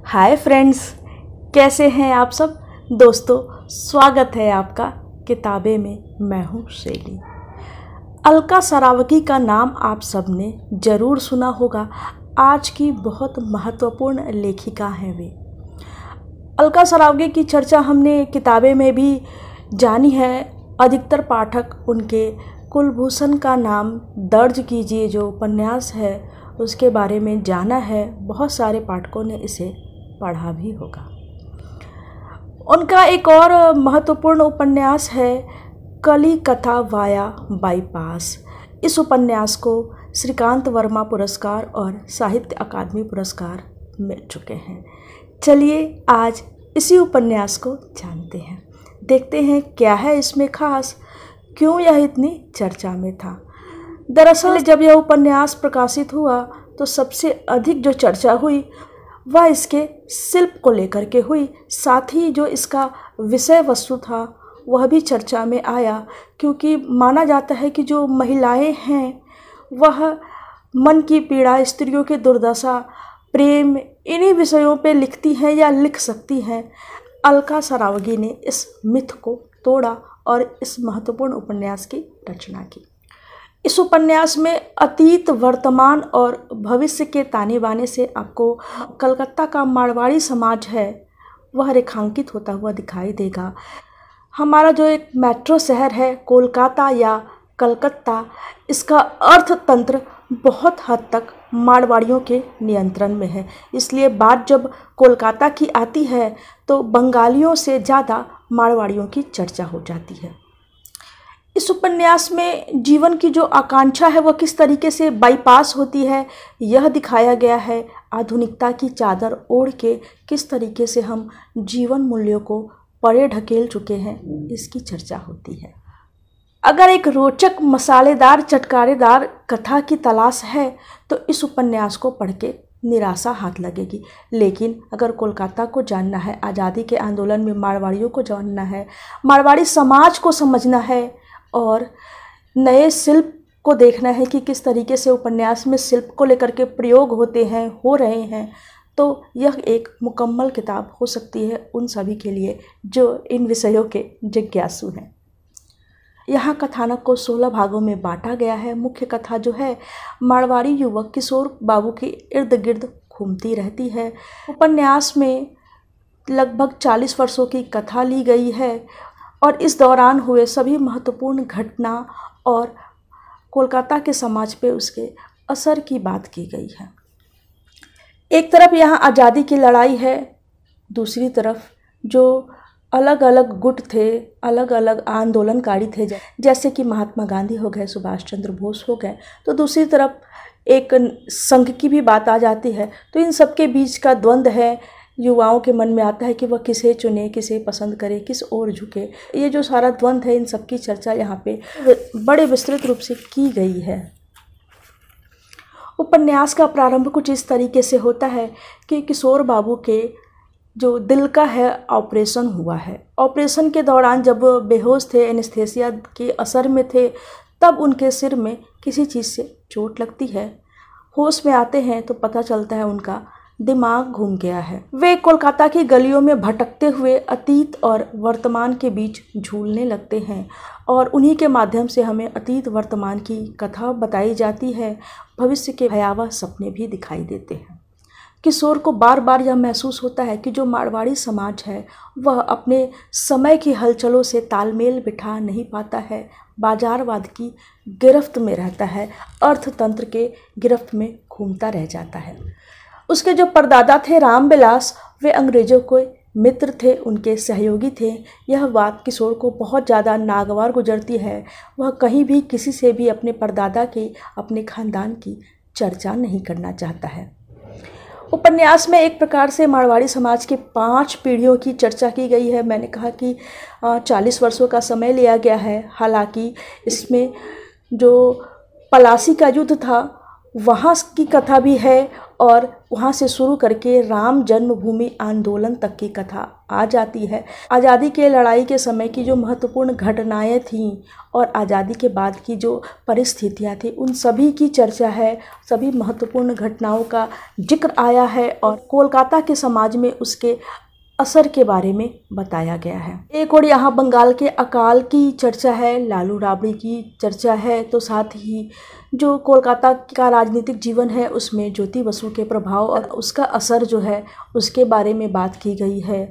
Hi friends, कैसे हैं आप सब दोस्तों। स्वागत है आपका किताबें में। मैं हूँ शैली। अलका सरावगी का नाम आप सबने ज़रूर सुना होगा। आज की बहुत महत्वपूर्ण लेखिका हैं वे। अलका सरावगी की चर्चा हमने किताबें में भी जानी है। अधिकतर पाठक उनके कुलभूषण का नाम दर्ज कीजिए जो उपन्यास है उसके बारे में जाना है। बहुत सारे पाठकों ने इसे पढ़ा भी होगा। उनका एक और महत्वपूर्ण उपन्यास है कली कथा वाया बाईपास। इस उपन्यास को श्रीकांत वर्मा पुरस्कार और साहित्य अकादमी पुरस्कार मिल चुके हैं। चलिए आज इसी उपन्यास को जानते हैं, देखते हैं क्या है इसमें खास, क्यों यह इतनी चर्चा में था। दरअसल जब यह उपन्यास प्रकाशित हुआ तो सबसे अधिक जो चर्चा हुई वह इसके शिल्प को लेकर के हुई। साथ ही जो इसका विषय वस्तु था वह भी चर्चा में आया, क्योंकि माना जाता है कि जो महिलाएं हैं वह मन की पीड़ा, स्त्रियों की दुर्दशा, प्रेम, इन्हीं विषयों पे लिखती हैं या लिख सकती हैं। अलका सरावगी ने इस मिथ को तोड़ा और इस महत्वपूर्ण उपन्यास की रचना की। इस उपन्यास में अतीत, वर्तमान और भविष्य के ताने बाने से आपको कलकत्ता का मारवाड़ी समाज है वह रेखांकित होता हुआ दिखाई देगा। हमारा जो एक मेट्रो शहर है कोलकाता या कलकत्ता, इसका अर्थतंत्र बहुत हद तक मारवाड़ियों के नियंत्रण में है। इसलिए बात जब कोलकाता की आती है तो बंगालियों से ज़्यादा मारवाड़ियों की चर्चा हो जाती है। इस उपन्यास में जीवन की जो आकांक्षा है वह किस तरीके से बाईपास होती है यह दिखाया गया है। आधुनिकता की चादर ओढ़ के किस तरीके से हम जीवन मूल्यों को परे ढकेल चुके हैं इसकी चर्चा होती है। अगर एक रोचक, मसालेदार, चटकारेदार कथा की तलाश है तो इस उपन्यास को पढ़ के निराशा हाथ लगेगी। लेकिन अगर कोलकाता को जानना है, आज़ादी के आंदोलन में मारवाड़ियों को जानना है, मारवाड़ी समाज को समझना है और नए शिल्प को देखना है कि किस तरीके से उपन्यास में शिल्प को लेकर के प्रयोग हो रहे हैं, तो यह एक मुकम्मल किताब हो सकती है उन सभी के लिए जो इन विषयों के जिज्ञासु हैं। यहाँ कथानक को 16 भागों में बांटा गया है। मुख्य कथा जो है मारवाड़ी युवक किशोर बाबू के इर्द गिर्द घूमती रहती है। उपन्यास में लगभग 40 वर्षों की कथा ली गई है और इस दौरान हुए सभी महत्वपूर्ण घटना और कोलकाता के समाज पे उसके असर की बात की गई है। एक तरफ यहाँ आज़ादी की लड़ाई है, दूसरी तरफ जो अलग अलग गुट थे, अलग अलग आंदोलनकारी थे, जैसे कि महात्मा गांधी हो गए, सुभाष चंद्र बोस हो गए, तो दूसरी तरफ एक संघ की भी बात आ जाती है। तो इन सब के बीच का द्वंद्व है। युवाओं के मन में आता है कि वह किसे चुने, किसे पसंद करे, किस ओर झुके। ये जो सारा द्वंद्व है इन सब की चर्चा यहाँ पे बड़े विस्तृत रूप से की गई है। उपन्यास का प्रारंभ कुछ इस तरीके से होता है कि किशोर बाबू के जो दिल का है ऑपरेशन हुआ है। ऑपरेशन के दौरान जब बेहोश थे, एनेस्थेसिया के असर में थे, तब उनके सिर में किसी चीज़ से चोट लगती है। होश में आते हैं तो पता चलता है उनका दिमाग घूम गया है। वे कोलकाता की गलियों में भटकते हुए अतीत और वर्तमान के बीच झूलने लगते हैं और उन्हीं के माध्यम से हमें अतीत वर्तमान की कथा बताई जाती है। भविष्य के भयावह सपने भी दिखाई देते हैं। किशोर को बार बार यह महसूस होता है कि जो मारवाड़ी समाज है वह अपने समय की हलचलों से तालमेल बिठा नहीं पाता है, बाजारवाद की गिरफ्त में रहता है, अर्थतंत्र के गिरफ्त में घूमता रह जाता है। उसके जो परदादा थे रामविलास, वे अंग्रेज़ों के मित्र थे, उनके सहयोगी थे। यह बात किशोर को बहुत ज़्यादा नागवार गुजरती है। वह कहीं भी किसी से भी अपने परदादा की, अपने खानदान की चर्चा नहीं करना चाहता है। उपन्यास में एक प्रकार से मारवाड़ी समाज के 5 पीढ़ियों की चर्चा की गई है। मैंने कहा कि 40 वर्षों का समय लिया गया है। हालांकि इसमें जो पलासी का युद्ध था वहाँ की कथा भी है और वहाँ से शुरू करके राम जन्मभूमि आंदोलन तक की कथा आ जाती है। आज़ादी के लड़ाई के समय की जो महत्वपूर्ण घटनाएं थीं और आज़ादी के बाद की जो परिस्थितियां थी, उन सभी की चर्चा है, सभी महत्वपूर्ण घटनाओं का जिक्र आया है और कोलकाता के समाज में उसके असर के बारे में बताया गया है। एक और यहाँ बंगाल के अकाल की चर्चा है, लालू राबड़ी की चर्चा है, तो साथ ही जो कोलकाता का राजनीतिक जीवन है उसमें ज्योति बसु के प्रभाव और उसका असर जो है उसके बारे में बात की गई है।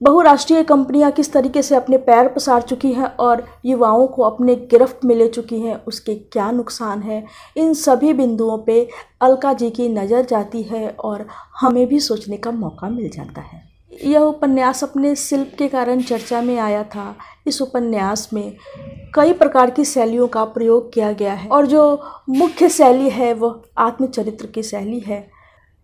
बहुराष्ट्रीय कंपनियां किस तरीके से अपने पैर पसार चुकी हैं और युवाओं को अपने गिरफ्त में ले चुकी हैं, उसके क्या नुकसान हैं, इन सभी बिंदुओं पे अलका जी की नज़र जाती है और हमें भी सोचने का मौका मिल जाता है। यह उपन्यास अपने शिल्प के कारण चर्चा में आया था। इस उपन्यास में कई प्रकार की शैलियों का प्रयोग किया गया है और जो मुख्य शैली है वह आत्मचरित्र की शैली है।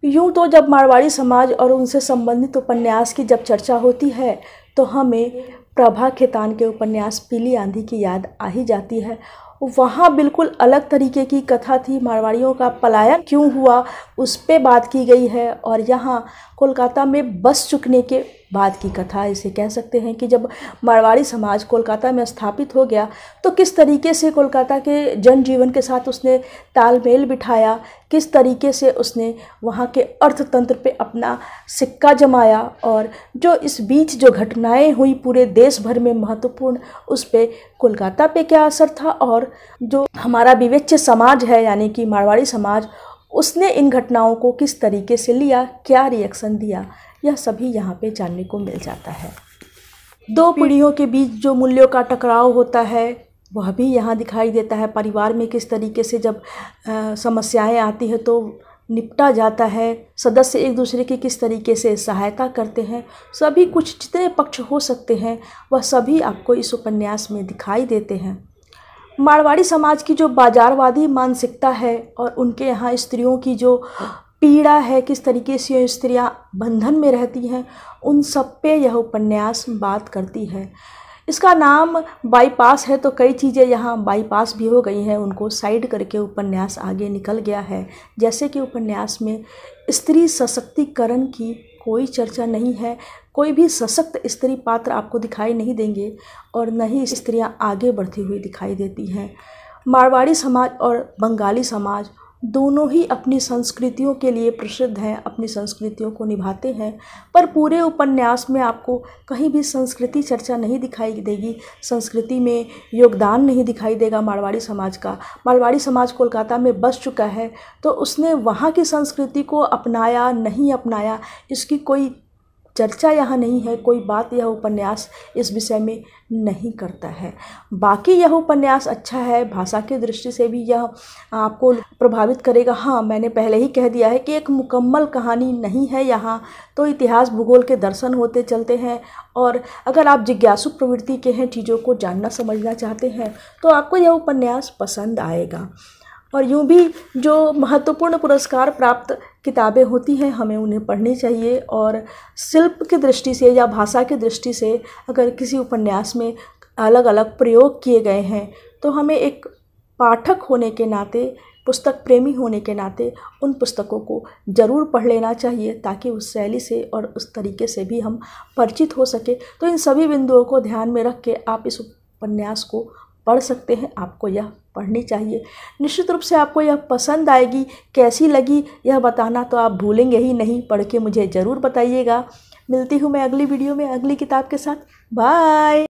यूँ तो जब मारवाड़ी समाज और उनसे संबंधित उपन्यास की जब चर्चा होती है तो हमें प्रभा खेतान के उपन्यास पीली आंधी की याद आ ही जाती है। वहाँ बिल्कुल अलग तरीके की कथा थी, मारवाड़ियों का पलायन क्यों हुआ उस पे बात की गई है और यहाँ कोलकाता में बस चुकने के बाद की कथा इसे कह सकते हैं कि जब मारवाड़ी समाज कोलकाता में स्थापित हो गया तो किस तरीके से कोलकाता के जनजीवन के साथ उसने तालमेल बिठाया, किस तरीके से उसने वहाँ के अर्थतंत्र पे अपना सिक्का जमाया और जो इस बीच जो घटनाएं हुई पूरे देश भर में महत्वपूर्ण, उस पे कोलकाता पे क्या असर था और जो हमारा विवेच्य समाज है यानी कि मारवाड़ी समाज, उसने इन घटनाओं को किस तरीके से लिया, क्या रिएक्शन दिया, यह सभी यहाँ पे जानने को मिल जाता है। दो पीढ़ियों के बीच जो मूल्यों का टकराव होता है वह भी यहाँ दिखाई देता है। परिवार में किस तरीके से जब समस्याएं आती है तो निपटा जाता है, सदस्य एक दूसरे की किस तरीके से सहायता करते हैं, सभी कुछ जितने पक्ष हो सकते हैं वह सभी आपको इस उपन्यास में दिखाई देते हैं। मारवाड़ी समाज की जो बाजारवादी मानसिकता है और उनके यहाँ स्त्रियों की जो पीड़ा है, किस तरीके से स्त्रियां बंधन में रहती हैं, उन सब पे यह उपन्यास बात करती है। इसका नाम बाईपास है तो कई चीज़ें यहाँ बाईपास भी हो गई हैं, उनको साइड करके उपन्यास आगे निकल गया है। जैसे कि उपन्यास में स्त्री सशक्तिकरण की कोई चर्चा नहीं है, कोई भी सशक्त स्त्री पात्र आपको दिखाई नहीं देंगे और न ही स्त्रियाँ आगे बढ़ती हुई दिखाई देती हैं। मारवाड़ी समाज और बंगाली समाज दोनों ही अपनी संस्कृतियों के लिए प्रसिद्ध हैं, अपनी संस्कृतियों को निभाते हैं, पर पूरे उपन्यास में आपको कहीं भी संस्कृति चर्चा नहीं दिखाई देगी, संस्कृति में योगदान नहीं दिखाई देगा मारवाड़ी समाज का। मारवाड़ी समाज कोलकाता में बस चुका है तो उसने वहाँ की संस्कृति को अपनाया नहीं अपनाया, इसकी कोई चर्चा यहाँ नहीं है, कोई बात यह उपन्यास इस विषय में नहीं करता है। बाकी यह उपन्यास अच्छा है, भाषा की दृष्टि से भी यह आपको प्रभावित करेगा। हाँ, मैंने पहले ही कह दिया है कि एक मुकम्मल कहानी नहीं है, यहाँ तो इतिहास भूगोल के दर्शन होते चलते हैं और अगर आप जिज्ञासु प्रवृत्ति के हैं, चीज़ों को जानना समझना चाहते हैं तो आपको यह उपन्यास पसंद आएगा। और यूँ भी जो महत्वपूर्ण पुरस्कार प्राप्त किताबें होती हैं हमें उन्हें पढ़नी चाहिए और शिल्प की दृष्टि से या भाषा की दृष्टि से अगर किसी उपन्यास में अलग अलग प्रयोग किए गए हैं तो हमें एक पाठक होने के नाते, पुस्तक प्रेमी होने के नाते उन पुस्तकों को ज़रूर पढ़ लेना चाहिए ताकि उस शैली से और उस तरीके से भी हम परिचित हो सके। तो इन सभी बिंदुओं को ध्यान में रख के आप इस उपन्यास को पढ़ सकते हैं, आपको यह पढ़नी चाहिए। निश्चित रूप से आपको यह पसंद आएगी, कैसी लगी यह बताना तो आप भूलेंगे ही नहीं, पढ़ के मुझे ज़रूर बताइएगा। मिलती हूँ मैं अगली वीडियो में अगली किताब के साथ। बाय।